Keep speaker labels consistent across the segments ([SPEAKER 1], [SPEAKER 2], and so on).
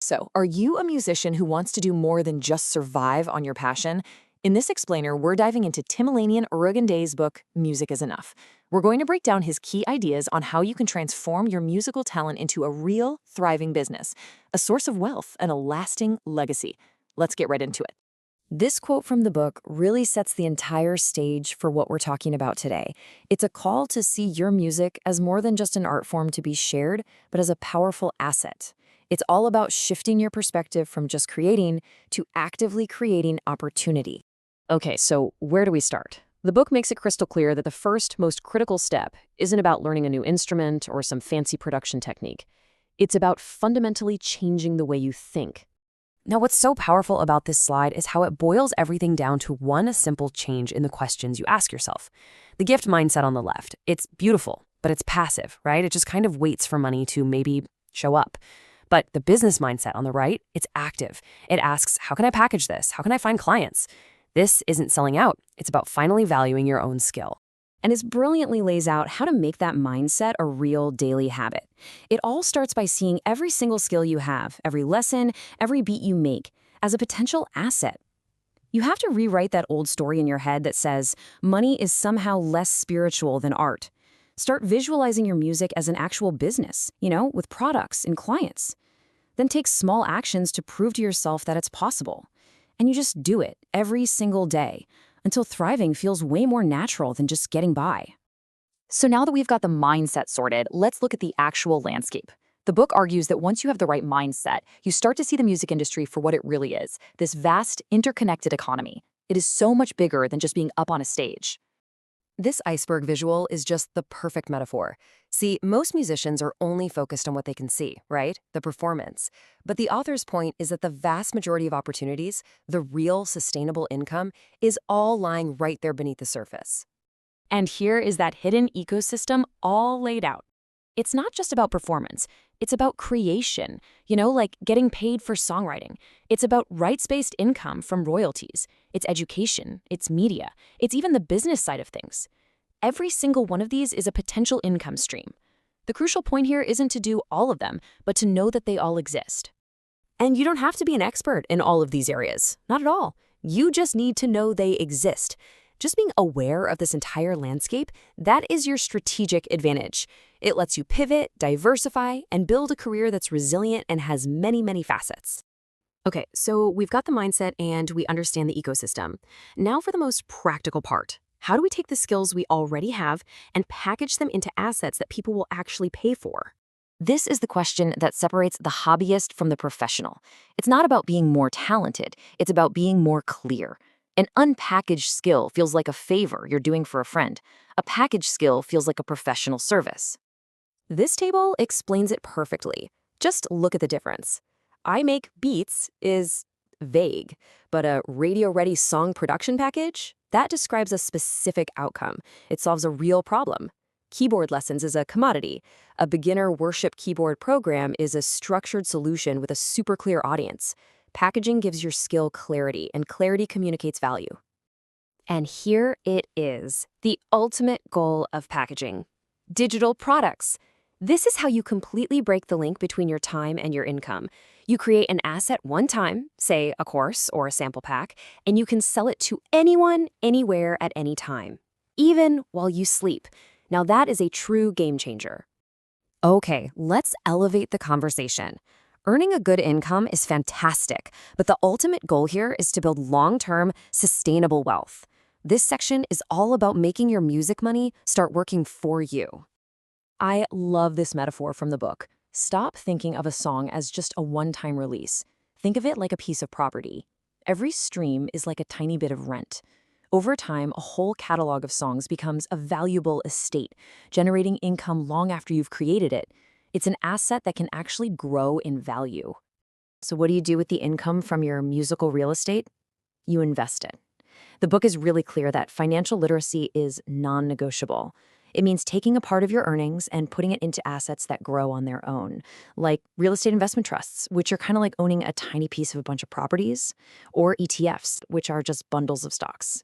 [SPEAKER 1] So, are you a musician who wants to do more than just survive on your passion? In this explainer, we're diving into Timileyin Arogundade's book, Music is Enough. We're going to break down his key ideas on how you can transform your musical talent into a real, thriving business, a source of wealth, and a lasting legacy. Let's get right into it. This quote from the book really sets the entire stage for what we're talking about today. It's a call to see your music as more than just an art form to be shared, but as a powerful asset. It's all about shifting your perspective from just creating to actively creating opportunity. Okay, so where do we start? The book makes it crystal clear that the first, most critical step isn't about learning a new instrument or some fancy production technique. It's about fundamentally changing the way you think. Now, what's so powerful about this slide is how it boils everything down to one simple change in the questions you ask yourself. The gift mindset on the left, it's beautiful, but it's passive, right? It just kind of waits for money to maybe show up. But the business mindset on the right, it's active. It asks, how can I package this? How can I find clients? This isn't selling out. It's about finally valuing your own skill. And it brilliantly lays out how to make that mindset a real daily habit. It all starts by seeing every single skill you have, every lesson, every beat you make, as a potential asset. You have to rewrite that old story in your head that says money is somehow less spiritual than art. Start visualizing your music as an actual business, with products and clients. Then take small actions to prove to yourself that it's possible. And you just do it every single day until thriving feels way more natural than just getting by. So now that we've got the mindset sorted, let's look at the actual landscape. The book argues that once you have the right mindset, you start to see the music industry for what it really is, this vast, interconnected economy. It is so much bigger than just being up on a stage. This iceberg visual is just the perfect metaphor. See, most musicians are only focused on what they can see, right? The performance. But the author's point is that the vast majority of opportunities, the real sustainable income, is all lying right there beneath the surface. And here is that hidden ecosystem all laid out. It's not just about performance. It's about creation, like getting paid for songwriting. It's about rights-based income from royalties. It's education. It's media. It's even the business side of things. Every single one of these is a potential income stream. The crucial point here isn't to do all of them, but to know that they all exist. And you don't have to be an expert in all of these areas. Not at all. You just need to know they exist. Just being aware of this entire landscape, that is your strategic advantage. It lets you pivot, diversify, and build a career that's resilient and has many, many facets. Okay, so we've got the mindset and we understand the ecosystem. Now for the most practical part. How do we take the skills we already have and package them into assets that people will actually pay for? This is the question that separates the hobbyist from the professional. It's not about being more talented, it's about being more clear. An unpackaged skill feels like a favor you're doing for a friend. A packaged skill feels like a professional service. This table explains it perfectly. Just look at the difference. I make beats is vague, but a radio-ready song production package, that describes a specific outcome. It solves a real problem. Keyboard lessons is a commodity. A beginner worship keyboard program is a structured solution with a super clear audience. Packaging gives your skill clarity, and clarity communicates value. And here it is, the ultimate goal of packaging. Digital products. This is how you completely break the link between your time and your income. You create an asset one time, say a course or a sample pack, and you can sell it to anyone, anywhere, at any time, even while you sleep. Now that is a true game changer. Okay, let's elevate the conversation. Earning a good income is fantastic, but the ultimate goal here is to build long-term, sustainable wealth. This section is all about making your music money start working for you. I love this metaphor from the book. Stop thinking of a song as just a one-time release. Think of it like a piece of property. Every stream is like a tiny bit of rent. Over time, a whole catalog of songs becomes a valuable estate, generating income long after you've created it. It's an asset that can actually grow in value. So what do you do with the income from your musical real estate? You invest it. The book is really clear that financial literacy is non-negotiable. It means taking a part of your earnings and putting it into assets that grow on their own, like real estate investment trusts, which are kind of like owning a tiny piece of a bunch of properties, or ETFs, which are just bundles of stocks.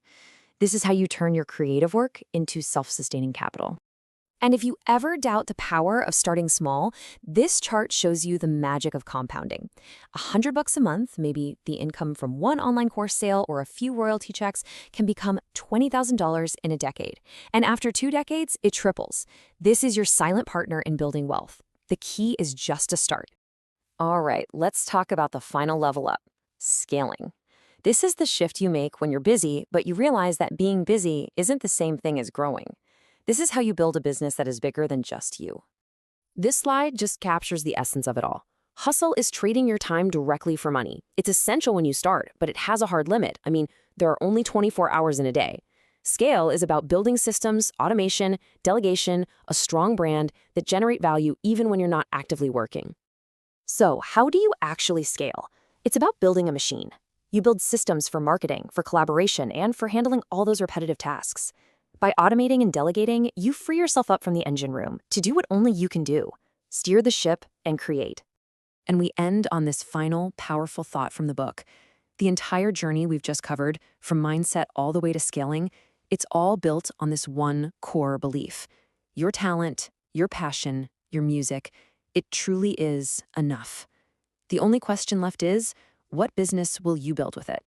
[SPEAKER 1] This is how you turn your creative work into self-sustaining capital. And if you ever doubt the power of starting small, this chart shows you the magic of compounding. $100 a month, maybe the income from one online course sale or a few royalty checks, can become $20,000 in a decade. And after 2 decades, it triples. This is your silent partner in building wealth. The key is just to start. All right, let's talk about the final level up, scaling. This is the shift you make when you're busy, but you realize that being busy isn't the same thing as growing. This is how you build a business that is bigger than just you. This slide just captures the essence of it all. Hustle is trading your time directly for money. It's essential when you start, but it has a hard limit. I mean, there are only 24 hours in a day. Scale is about building systems, automation, delegation, a strong brand that generate value even when you're not actively working. So, how do you actually scale? It's about building a machine. You build systems for marketing, for collaboration, and for handling all those repetitive tasks. By automating and delegating, you free yourself up from the engine room to do what only you can do: steer the ship and create. And we end on this final, powerful thought from the book. The entire journey we've just covered, from mindset all the way to scaling, it's all built on this one core belief. Your talent, your passion, your music, it truly is enough. The only question left is, what business will you build with it?